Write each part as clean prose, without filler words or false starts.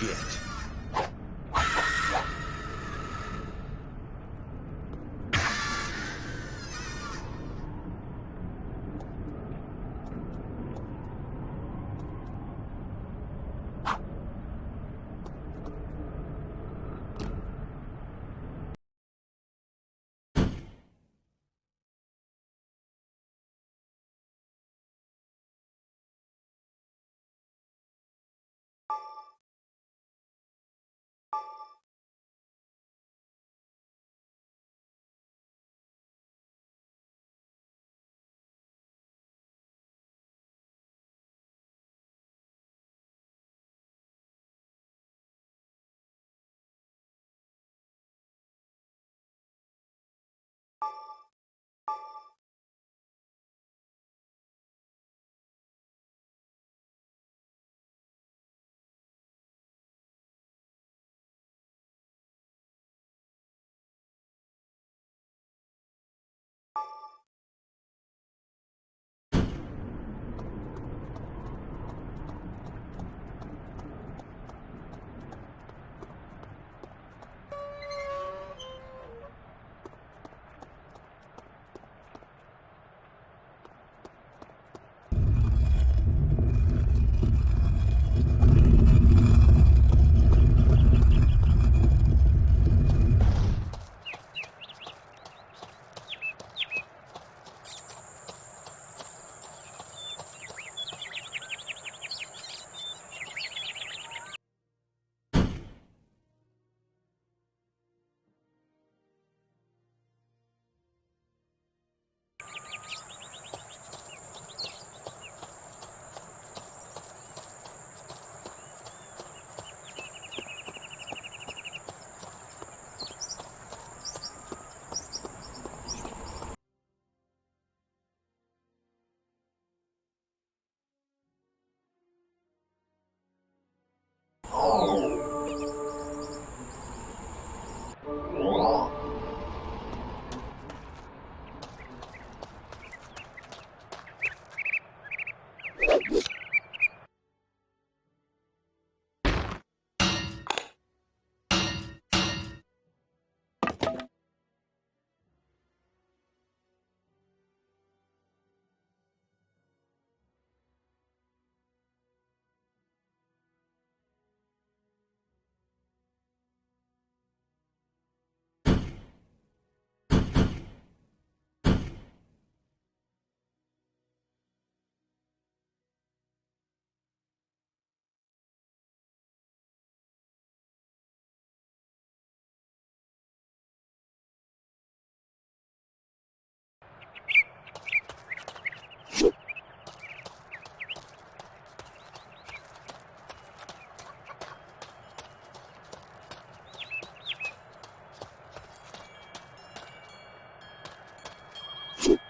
it.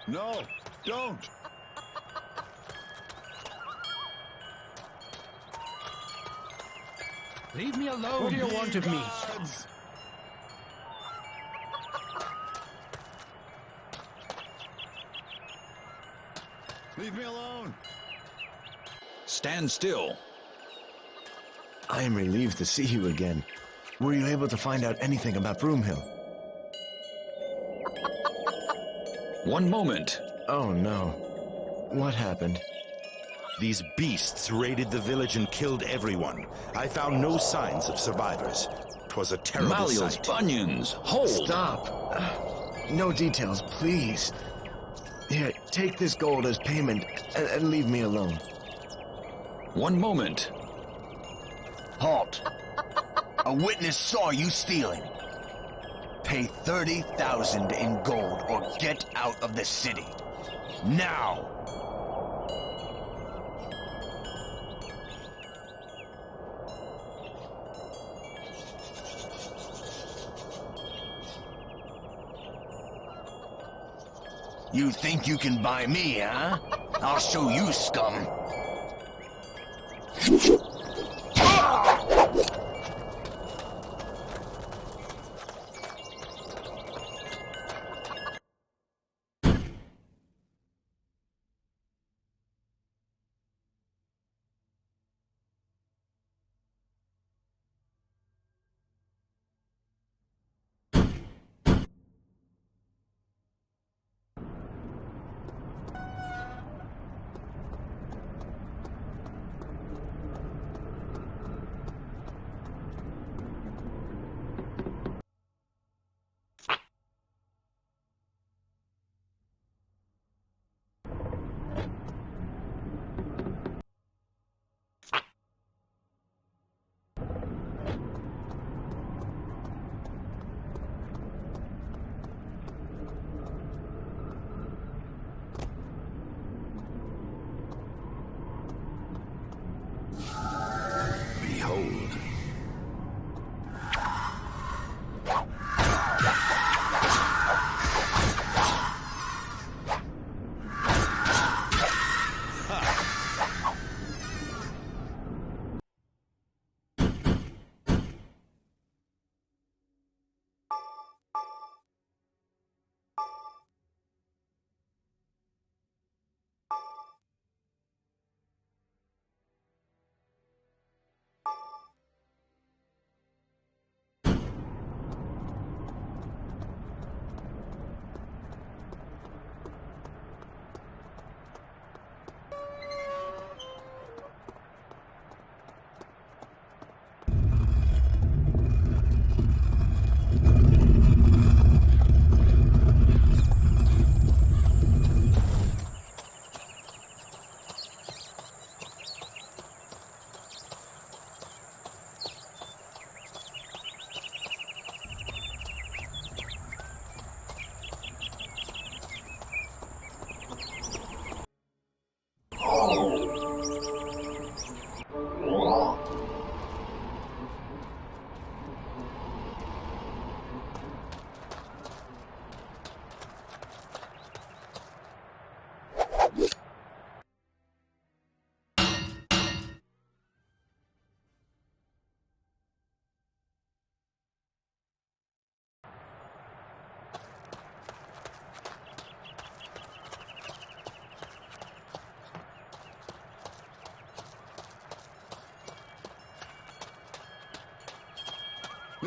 No, don't! Leave me alone. What do you want of me? Leave me alone! Stand still. I am relieved to see you again. Were you able to find out anything about Brumhilл? One moment. Oh no. What happened? These beasts raided the village and killed everyone. I found no signs of survivors. 'Twas a terrible Malleol's sight. bunions. Hold. Stop. No details, please. Here, take this gold as payment and leave me alone. One moment. Halt. A witness saw you stealing. Pay 30,000 in gold or get out of the city. Now! You think you can buy me, huh? I'll show you, scum.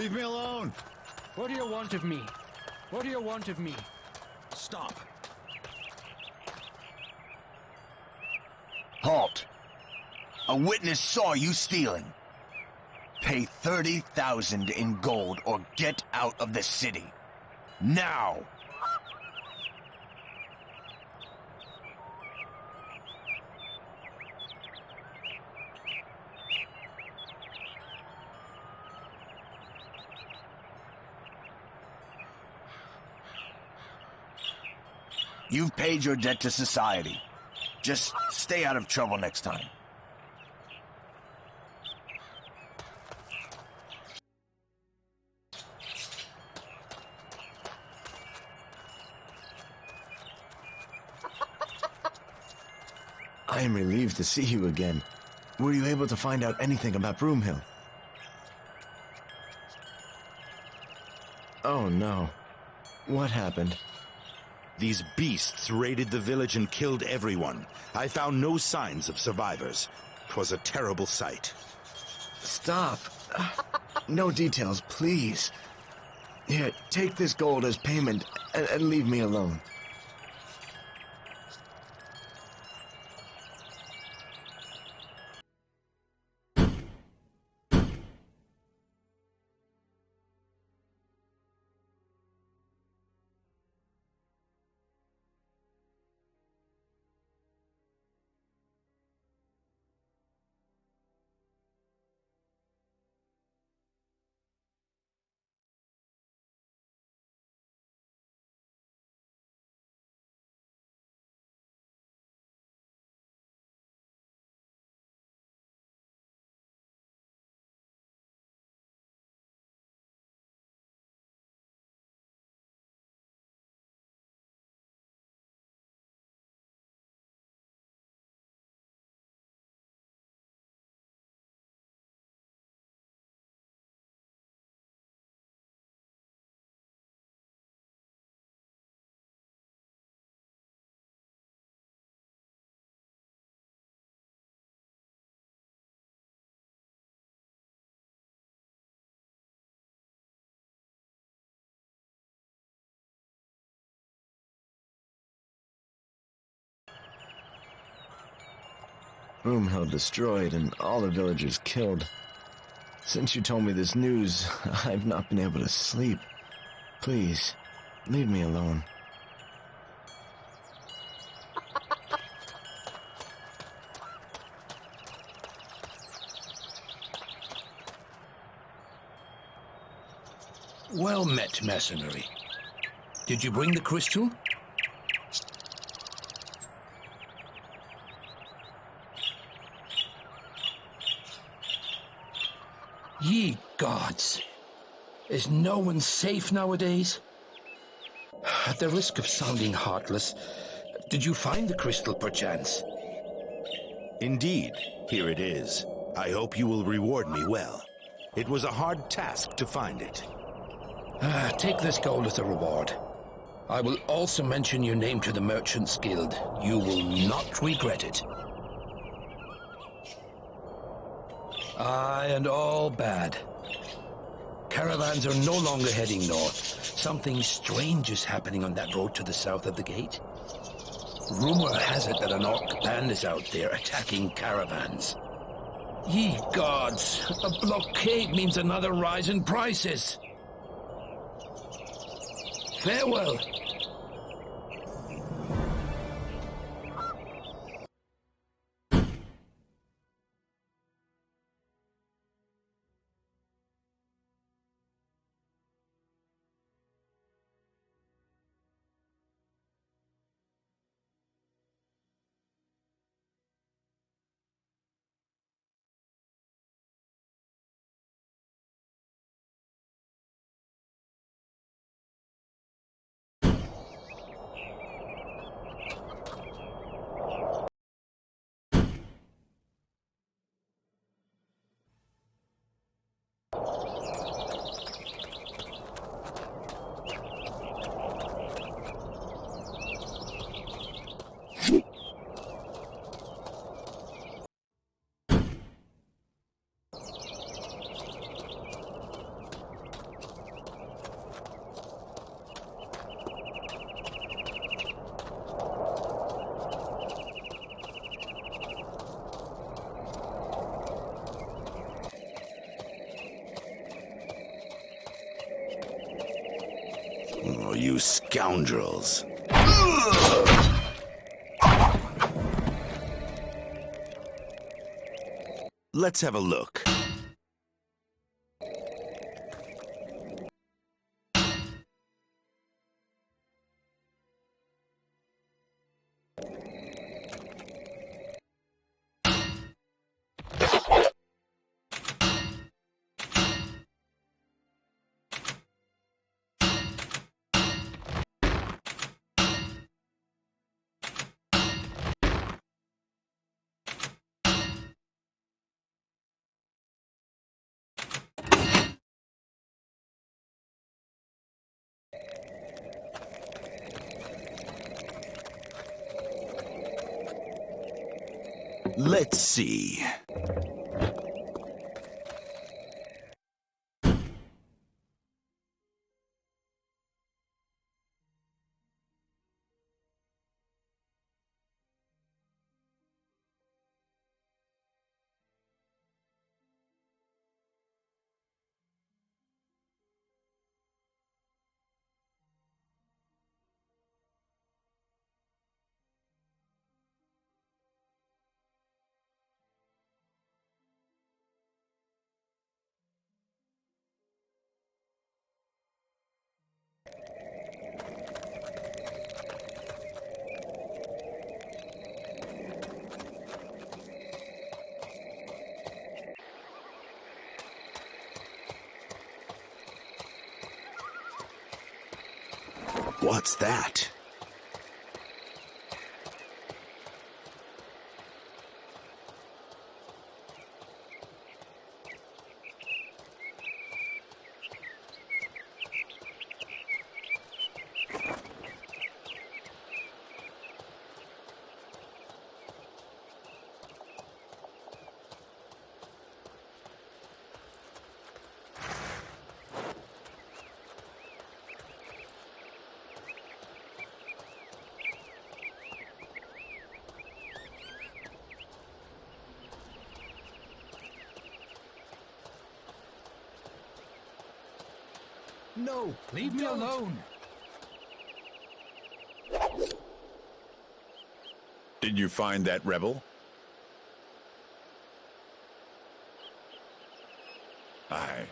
Leave me alone! What do you want of me? What do you want of me? Stop. Halt. A witness saw you stealing. Pay 30,000 in gold or get out of the city. Now! You've paid your debt to society. Just stay out of trouble next time. I am relieved to see you again. Were you able to find out anything about Brumhil? Oh no. What happened? These beasts raided the village and killed everyone. I found no signs of survivors. 'Twas a terrible sight. Stop. No details, please. Here, take this gold as payment and leave me alone. Brumhil destroyed and all the villagers killed. Since you told me this news, I've not been able to sleep. Please, leave me alone. Well met, mercenary. Did you bring the crystal? Ye gods! Is no one safe nowadays? At the risk of sounding heartless, did you find the crystal perchance? Indeed, here it is. I hope you will reward me well. It was a hard task to find it. Take this gold as a reward. I will also mention your name to the Merchants Guild. You will not regret it. Aye, and all bad. Caravans are no longer heading north. Something strange is happening on that road to the south of the gate. Rumor has it that an orc band is out there attacking caravans. Ye gods, a blockade means another rise in prices. Farewell. Oh, you scoundrels. Let's have a look. Let's see. What's that? No, leave me alone. Did you find that rebel? Aye.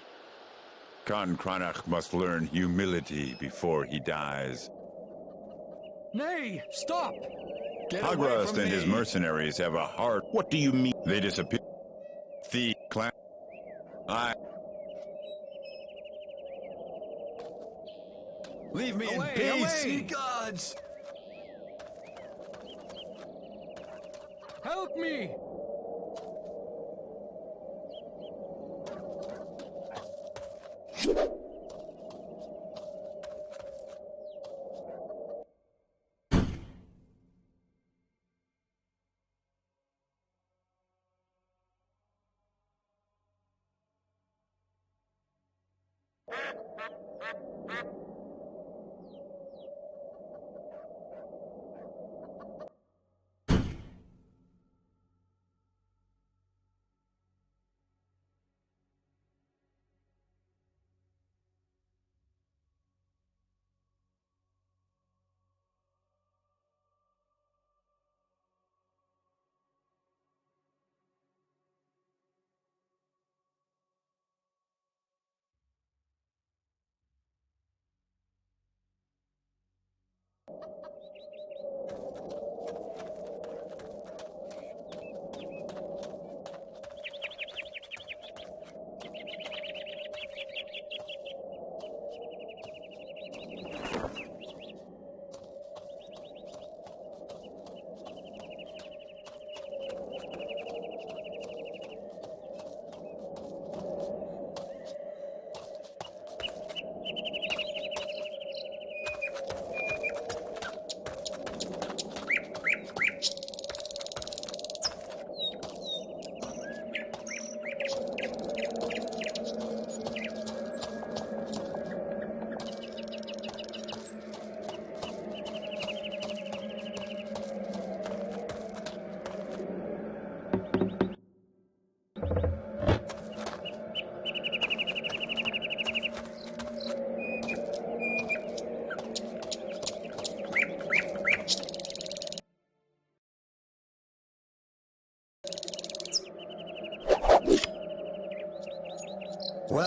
Khan Kranach must learn humility before he dies. Nay, stop! Get Hagrast and his mercenaries have a heart. What do you mean? They disappear. The clan. Leave me Away, in peace! away! Ye gods! Help me!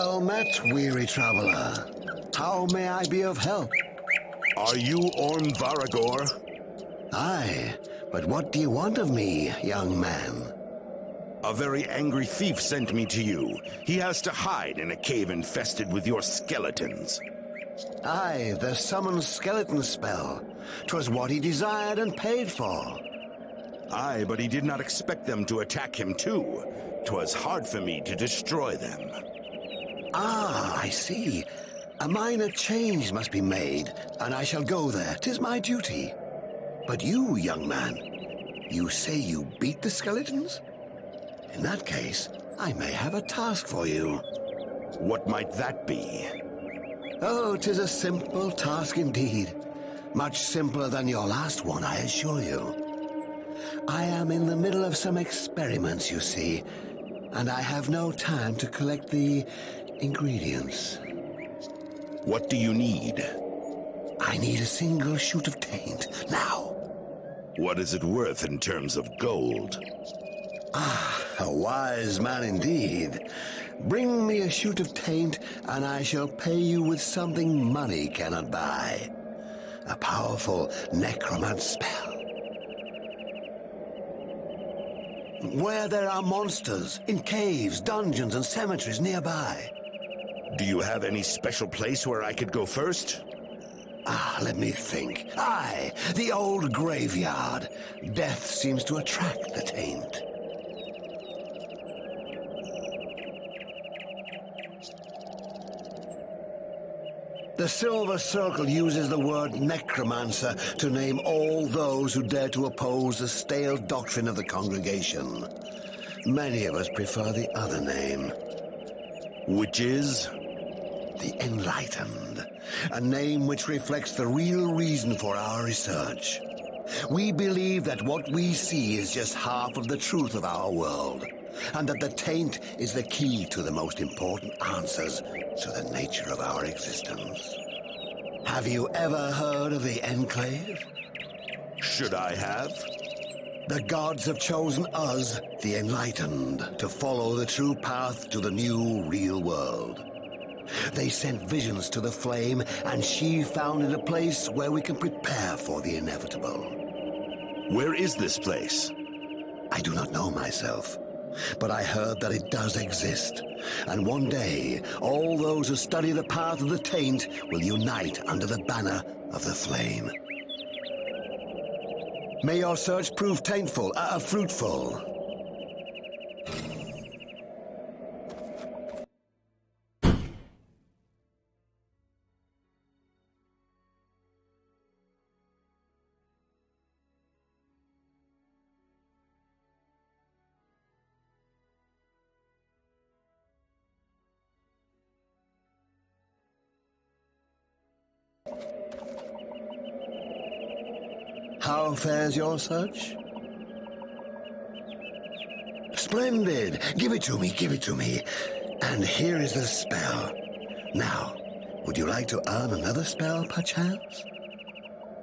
Well met, weary traveler. How may I be of help? Are you Orm Varagor? Aye, but what do you want of me, young man? A very angry thief sent me to you. He has to hide in a cave infested with your skeletons. Aye, the summon skeleton spell. 'Twas what he desired and paid for. Aye, but he did not expect them to attack him too. 'Twas hard for me to destroy them. Ah, I see. A minor change must be made, and I shall go there. 'Tis my duty. But you, young man, you say you beat the skeletons? In that case, I may have a task for you. What might that be? Oh, 'tis a simple task indeed. Much simpler than your last one, I assure you. I am in the middle of some experiments, you see, and I have no time to collect the ingredients. What do you need? I need a single shoot of taint, now. What is it worth in terms of gold? Ah, a wise man indeed. Bring me a shoot of taint, and I shall pay you with something money cannot buy. A powerful necromant spell. Where there are monsters, in caves, dungeons, and cemeteries nearby. Do you have any special place where I could go first? Ah, let me think. Aye, the old graveyard. Death seems to attract the taint. The Silver Circle uses the word necromancer to name all those who dare to oppose the stale doctrine of the congregation. Many of us prefer the other name. Which is? The Enlightened, a name which reflects the real reason for our research. We believe that what we see is just half of the truth of our world, and that the taint is the key to the most important answers to the nature of our existence. Have you ever heard of the Enclave? Should I have? The gods have chosen us, the Enlightened, to follow the true path to the new real world. They sent visions to the flame, and she founded a place where we can prepare for the inevitable. Where is this place? I do not know myself, but I heard that it does exist. And one day, all those who study the path of the taint will unite under the banner of the flame. May your search prove fruitful. How fares your search? Splendid! Give it to me. And here is the spell. Now, would you like to earn another spell, perchance?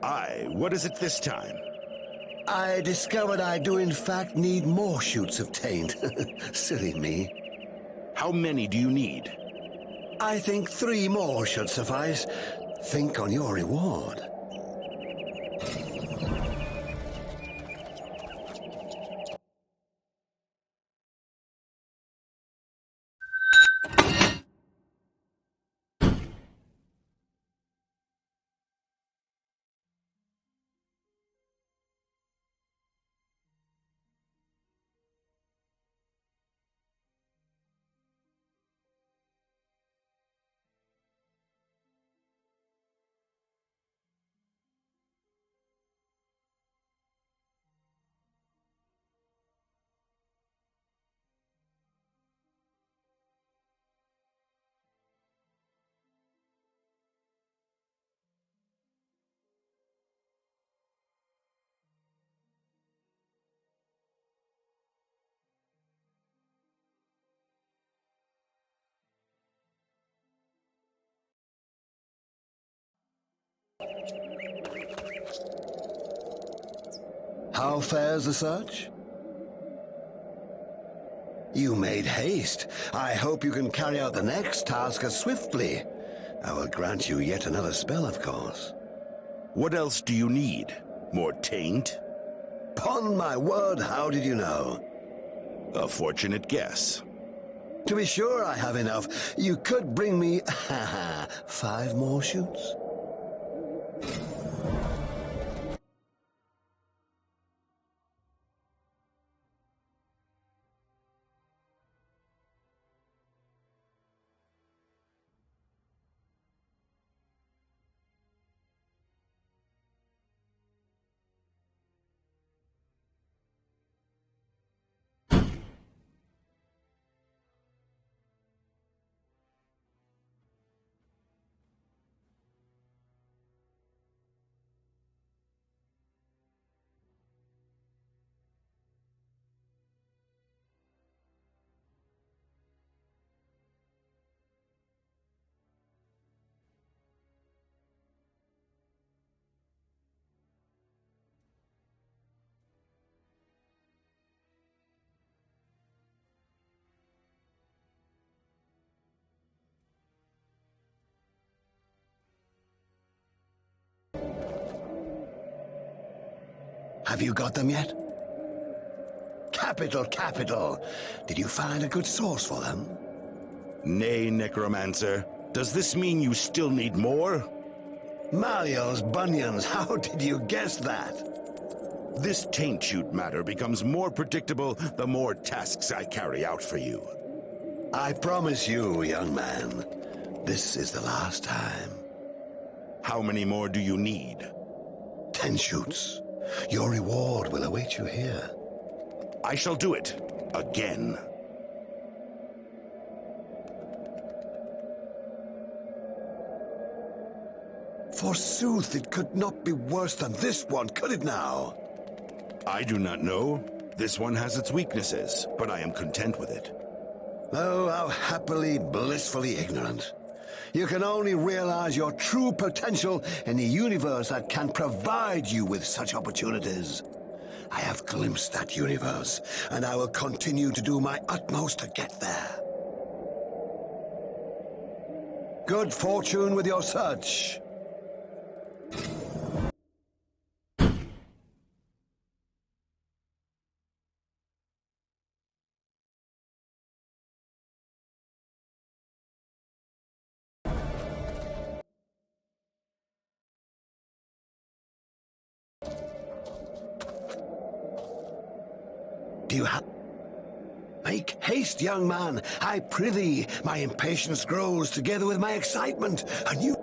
Aye, what is it this time? I discovered I do in fact need more shoots of taint. Silly me. How many do you need? I think 3 more should suffice. Think on your reward. How fares the search? You made haste. I hope you can carry out the next task as swiftly. I will grant you yet another spell, of course. What else do you need? More taint? Upon my word, how did you know? A fortunate guess. To be sure I have enough. You could bring me 5 more shoots. Have you got them yet? Capital, capital. Did you find a good source for them? Nay, Necromancer. Does this mean you still need more? Mario's bunions, how did you guess that? This taint shoot matter becomes more predictable the more tasks I carry out for you. I promise you, young man, this is the last time. How many more do you need? 10 shoots. Your reward will await you here. I shall do it. Again. Forsooth, it could not be worse than this one, could it now? I do not know. This one has its weaknesses, but I am content with it. Oh, how happily, blissfully ignorant. You can only realize your true potential in a universe that can provide you with such opportunities. I have glimpsed that universe, and I will continue to do my utmost to get there. Good fortune with your search. Do you have... Make haste, young man. I prithee. My impatience grows together with my excitement. And you...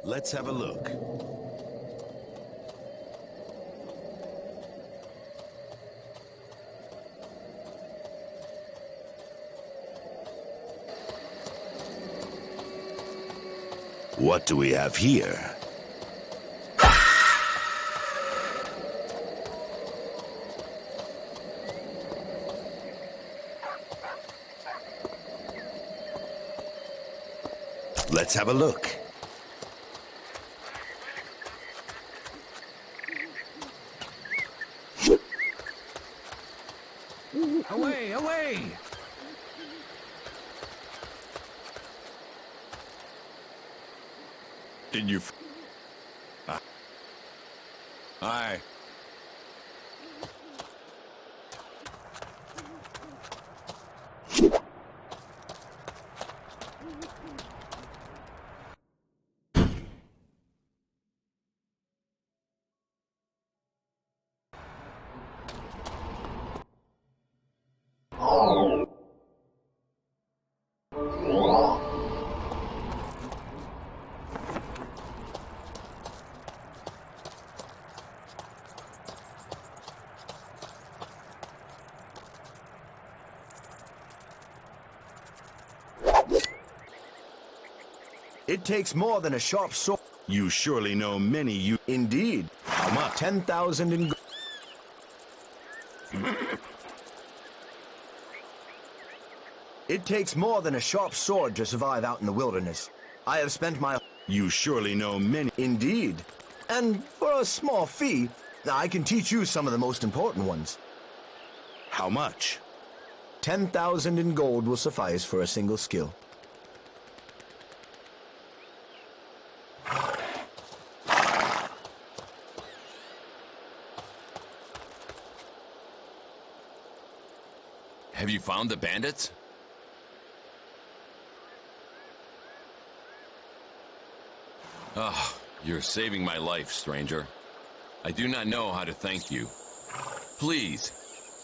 Let's have a look. What do we have here? Let's have a look. Away, away! Did you... Aye. It takes more than a sharp sword. You surely know many you... Indeed. How much? 10,000 in... It takes more than a sharp sword to survive out in the wilderness. I have spent my... You surely know many... Indeed. And for a small fee, I can teach you some of the most important ones. How much? 10,000 in gold will suffice for a single skill. Have you found the bandits? Oh, you're saving my life, stranger. I do not know how to thank you. Please,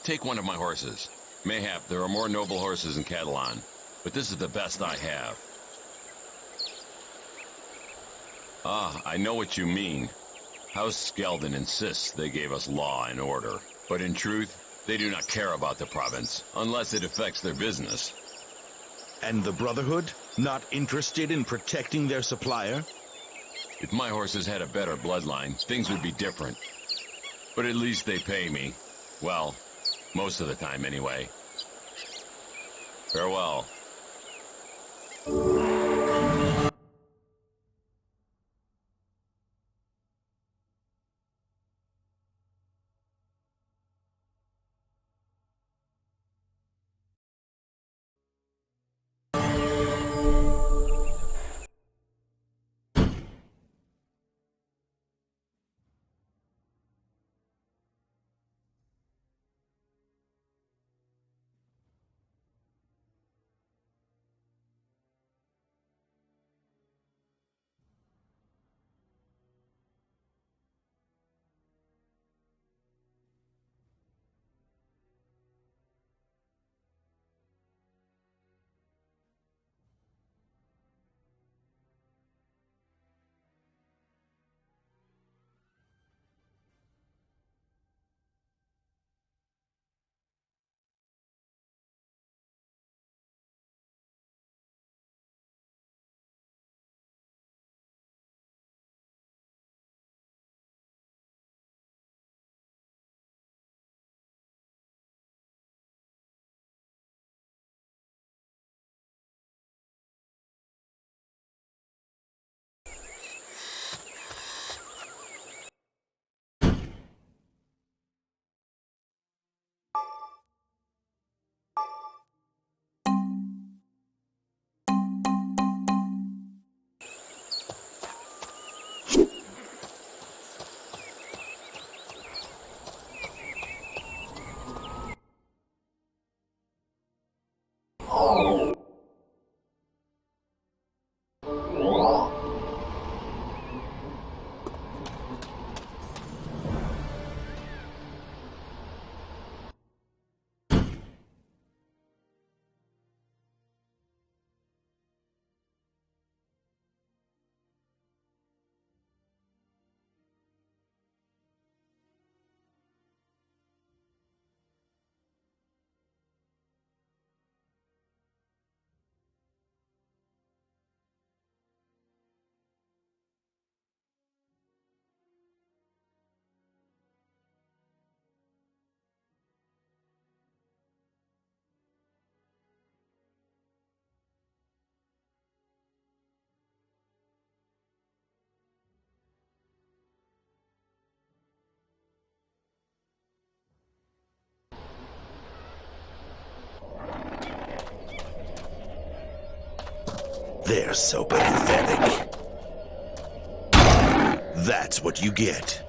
take one of my horses. Mayhap there are more noble horses in Catalan, but this is the best I have. Ah, I know what you mean. House Skeldon insists they gave us law and order, but in truth, they do not care about the province, unless it affects their business. And the Brotherhood? Not interested in protecting their supplier? If my horses had a better bloodline, things would be different. But at least they pay me. Well, most of the time anyway. Farewell. They're so pathetic. That's what you get.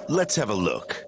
Let's have a look.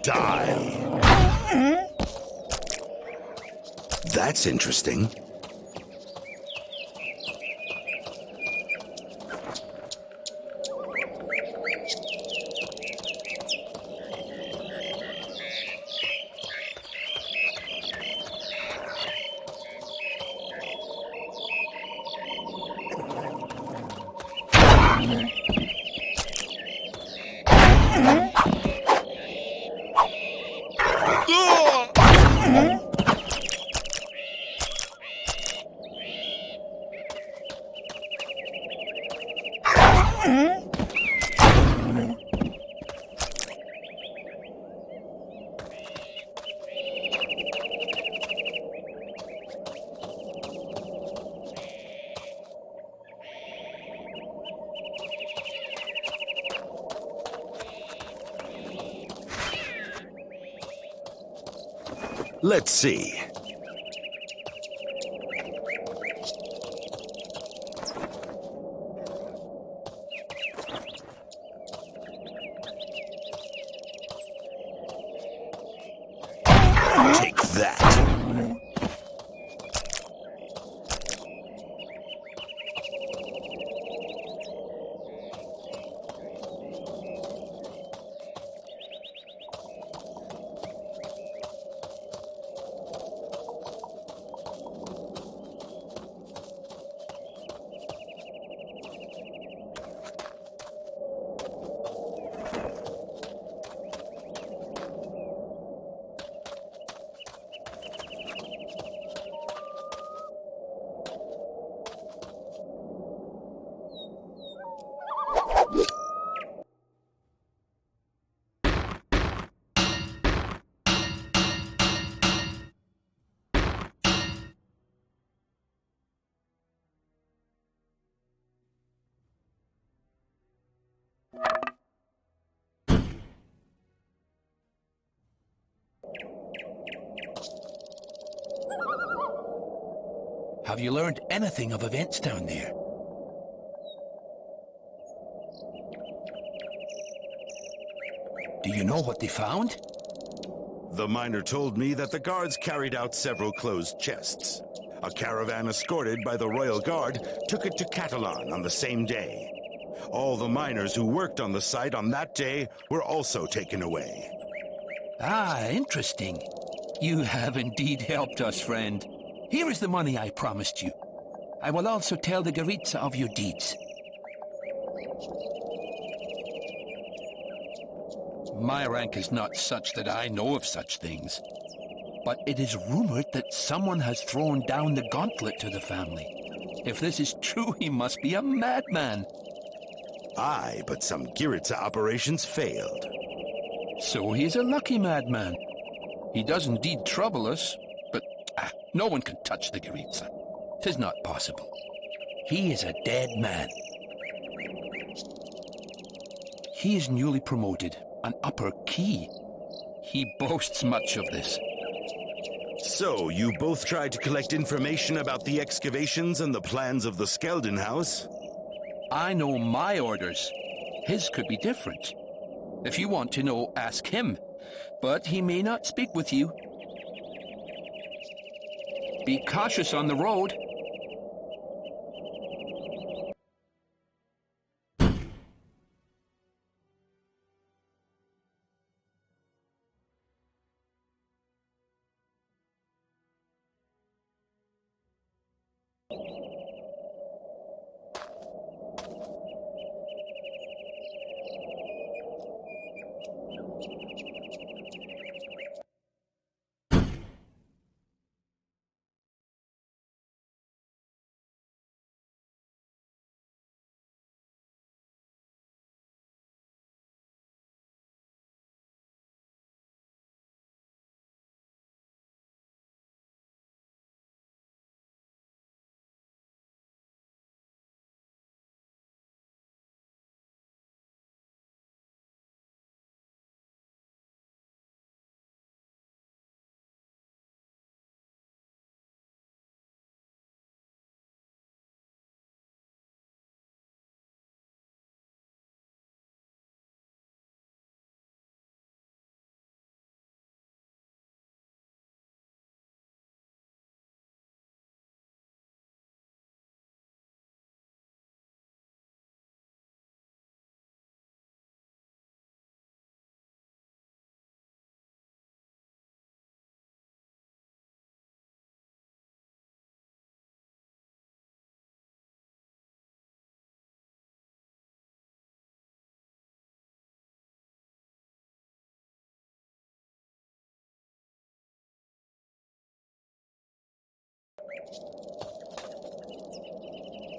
Die. That's interesting. Let's see. Take that. Have you learned anything of events down there? Do you know what they found? The miner told me that the guards carried out several closed chests. A caravan escorted by the Royal Guard took it to Catalan on the same day. All the miners who worked on the site on that day were also taken away. Ah, interesting. You have indeed helped us, friend. Here is the money I promised you. I will also tell the Garitza of your deeds. My rank is not such that I know of such things. But it is rumored that someone has thrown down the gauntlet to the family. If this is true, he must be a madman. Aye, but some Garitza operations failed. So he is a lucky madman. He does indeed trouble us, but no one can touch the Garitza. 'Tis not possible. He is a dead man. He is newly promoted, an upper key. He boasts much of this. So, you both tried to collect information about the excavations and the plans of the Skeldon house? I know my orders. His could be different. If you want to know, ask him. But he may not speak with you. Be cautious on the road.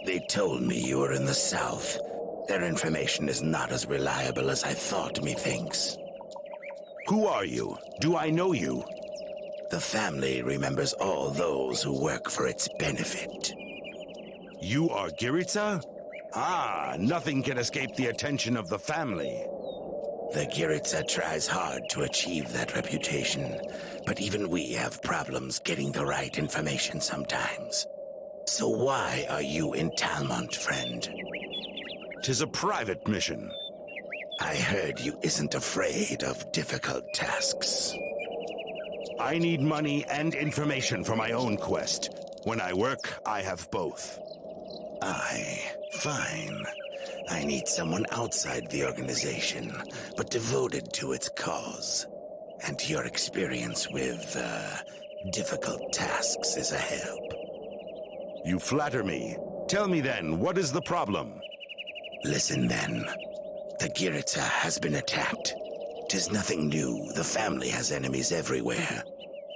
They told me you were in the south. Their information is not as reliable as I thought, methinks. Who are you? Do I know you? The family remembers all those who work for its benefit. You are Giritsa? Ah, nothing can escape the attention of the family. The Giritsa tries hard to achieve that reputation, but even we have problems getting the right information sometimes. So why are you in Talmont, friend? 'Tis a private mission. I heard you isn't afraid of difficult tasks. I need money and information for my own quest. When I work, I have both. Aye, fine. I need someone outside the organization, but devoted to its cause. And your experience with, difficult tasks is a help. You flatter me. Tell me then, what is the problem? Listen then. The Giritsa has been attacked. 'Tis nothing new. The family has enemies everywhere.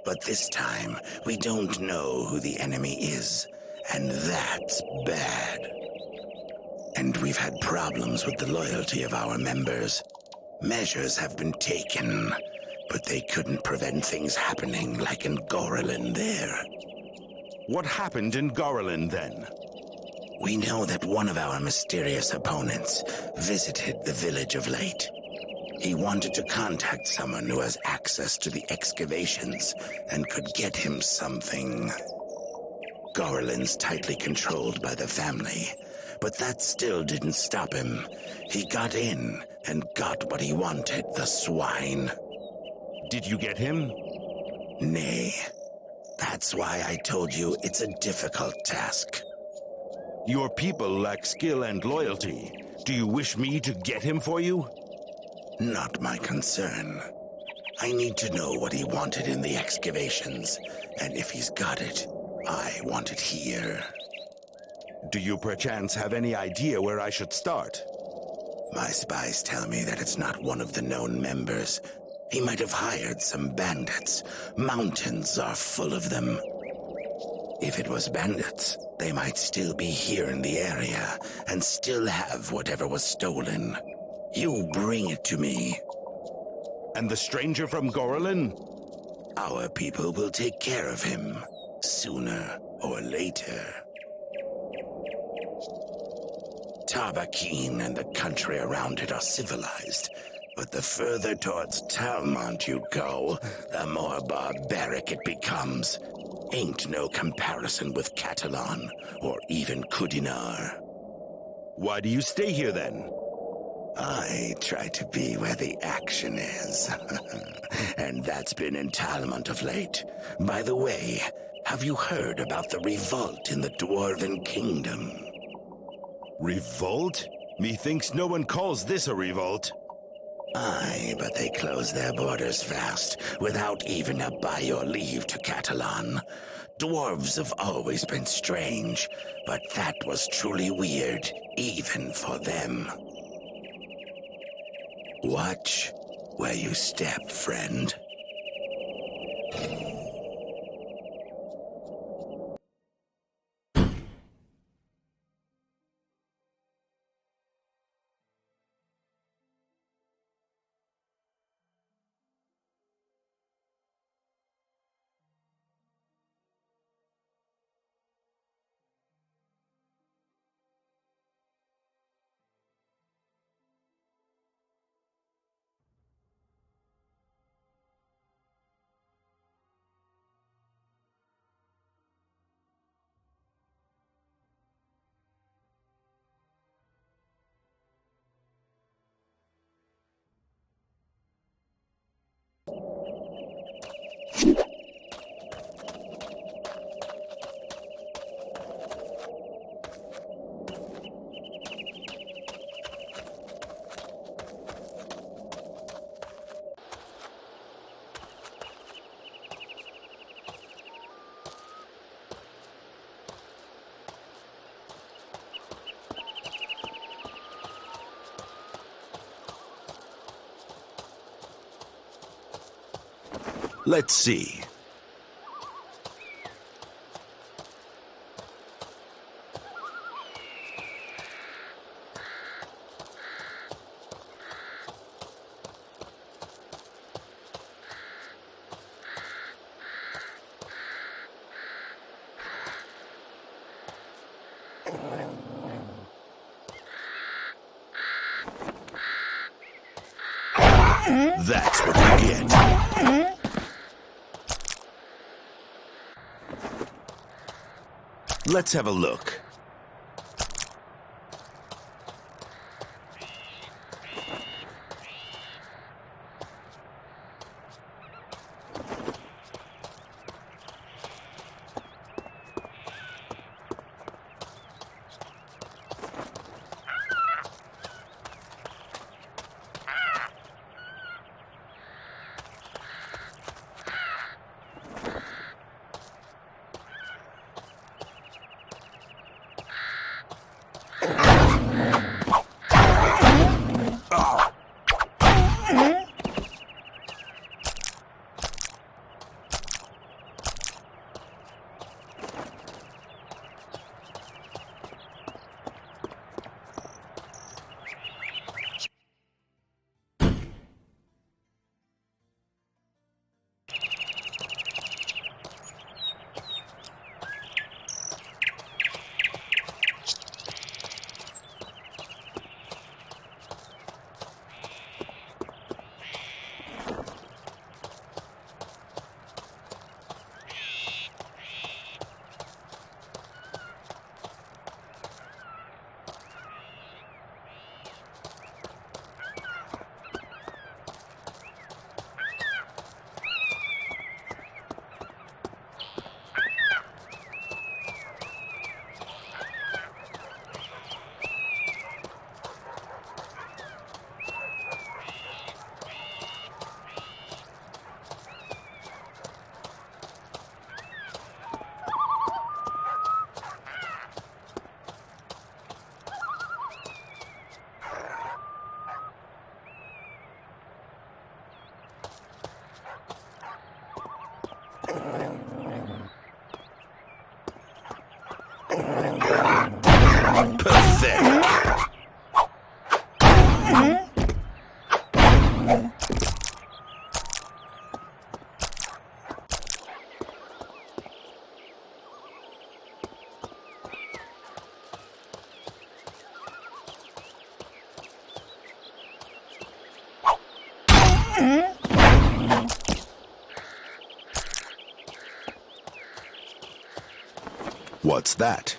But this time, we don't know who the enemy is. And that's bad. And we've had problems with the loyalty of our members. Measures have been taken, but they couldn't prevent things happening like in Gorillin there. What happened in Gorillin then? We know that one of our mysterious opponents visited the village of late. He wanted to contact someone who has access to the excavations and could get him something. Gorillin's tightly controlled by the family, but that still didn't stop him. He got in and got what he wanted, the swine. Did you get him? Nay. That's why I told you it's a difficult task. Your people lack skill and loyalty. Do you wish me to get him for you? Not my concern. I need to know what he wanted in the excavations, and if he's got it, I want it here. Do you perchance have any idea where I should start? My spies tell me that it's not one of the known members. He might have hired some bandits. Mountains are full of them. If it was bandits, they might still be here in the area and still have whatever was stolen. You bring it to me. And the stranger from Gorillin? Our people will take care of him, sooner or later. Tarbakin and the country around it are civilized, but the further towards Talmont you go, the more barbaric it becomes. Ain't no comparison with Catalan or even Kudinar. Why do you stay here then? I try to be where the action is. And that's been in Talmont of late. By the way, Have you heard about the revolt in the Dwarven Kingdom? Revolt? Methinks no one calls this a revolt. Aye, but they close their borders fast, without even a by your leave to Catalan. Dwarves have always been strange, but that was truly weird, even for them. Watch where you step, friend. Let's see. That's what you get. Let's have a look. Pathetic. What's that?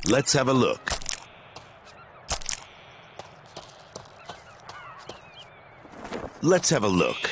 Let's have a look. Let's have a look.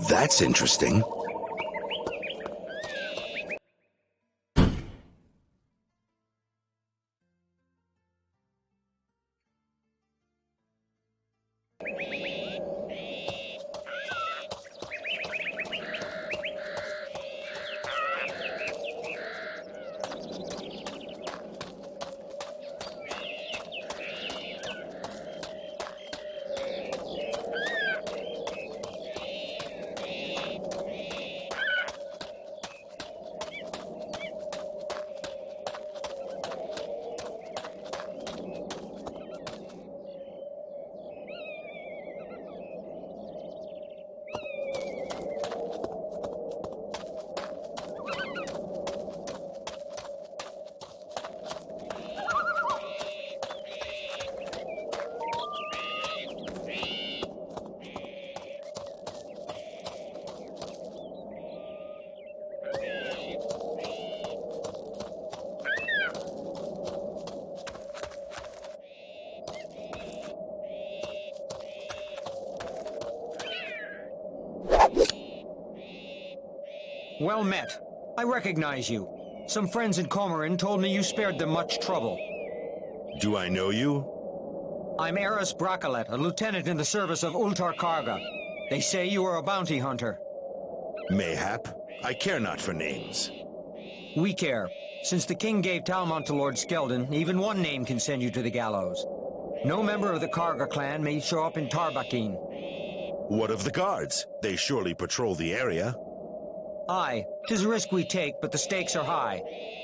That's interesting. Well met. I recognize you. Some friends in Komorin told me you spared them much trouble. Do I know you? I'm Eris Brakalet, a lieutenant in the service of Ultar Karga. They say you are a bounty hunter. Mayhap. I care not for names. We care. Since the king gave Talmont to Lord Skeldon, even one name can send you to the gallows. No member of the Karga clan may show up in Tarbakin. What of the guards? They surely patrol the area. Aye, 'tis a risk we take, but the stakes are high.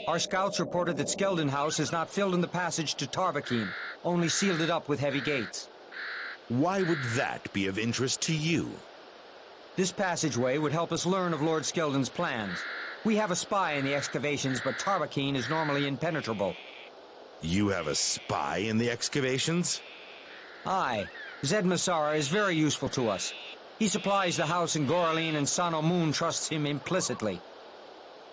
Our scouts reported that Skeldon House is not filled in the passage to Tarbakin, only sealed it up with heavy gates. Why would that be of interest to you? This passageway would help us learn of Lord Skeldon's plans. We have a spy in the excavations, but Tarbakin is normally impenetrable. You have a spy in the excavations? Aye. Zed Masara is very useful to us. He supplies the house in Goraline, and Sano Moon trusts him implicitly.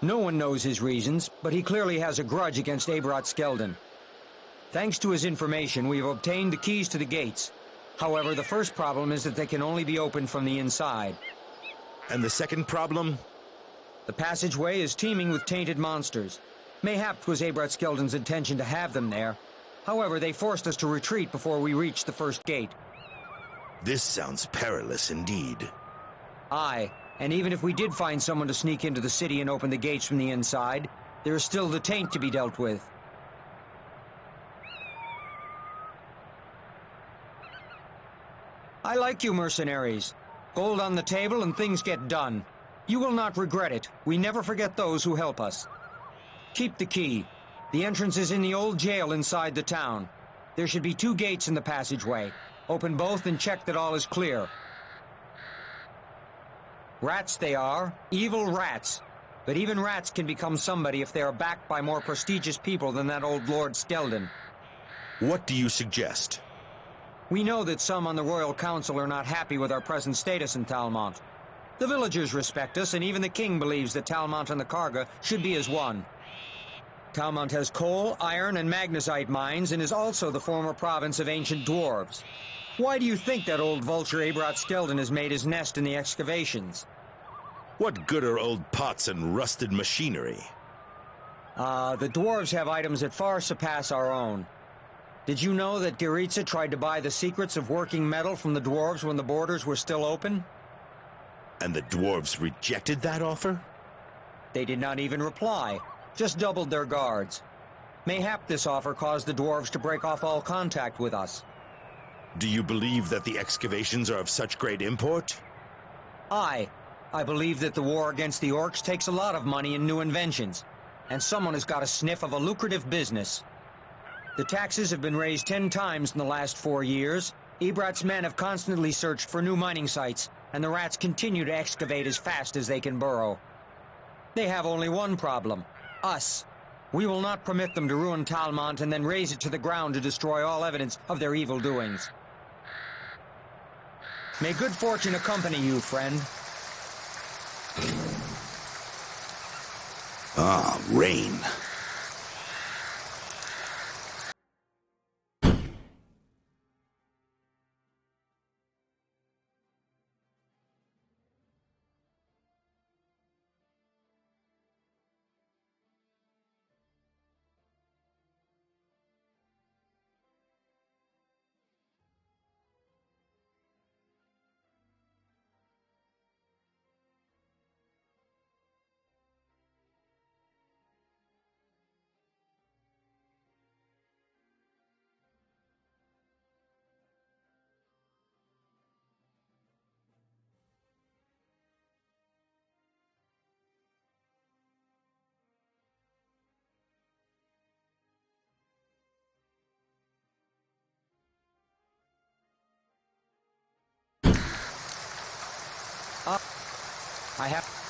No one knows his reasons, but he clearly has a grudge against Abrat Skeldon. Thanks to his information, we have obtained the keys to the gates. However, the first problem is that they can only be opened from the inside. And the second problem? The passageway is teeming with tainted monsters. Mayhap 'twas Abrat intention to have them there. However, they forced us to retreat before we reached the first gate. This sounds perilous indeed. Aye, and even if we did find someone to sneak into the city and open the gates from the inside, there is still the taint to be dealt with. I like you mercenaries. Gold on the table and things get done. You will not regret it. We never forget those who help us. Keep the key. The entrance is in the old jail inside the town. There should be 2 gates in the passageway. Open both and check that all is clear. Rats they are, evil rats. But even rats can become somebody if they are backed by more prestigious people than that old Lord Skeldon. What do you suggest? We know that some on the Royal Council are not happy with our present status in Talmont. The villagers respect us, and even the king believes that Talmont and the Karga should be as one. Talmont has coal, iron, and magnesite mines, and is also the former province of ancient dwarves. Why do you think that old vulture Abrat Skeldon has made his nest in the excavations? What good are old pots and rusted machinery? The dwarves have items that far surpass our own. Did you know that Giritsa tried to buy the secrets of working metal from the dwarves when the borders were still open? And the dwarves rejected that offer? They did not even reply, just doubled their guards. Mayhap this offer caused the dwarves to break off all contact with us. Do you believe that the excavations are of such great import? Aye. I believe that the war against the orcs takes a lot of money and new inventions, and someone has got a sniff of a lucrative business. The taxes have been raised 10 times in the last 4 years. Ebrat's men have constantly searched for new mining sites, and the rats continue to excavate as fast as they can burrow. They have only one problem: us. We will not permit them to ruin Talmont and then raze it to the ground to destroy all evidence of their evil doings. May good fortune accompany you, friend. Ah, rain. I have...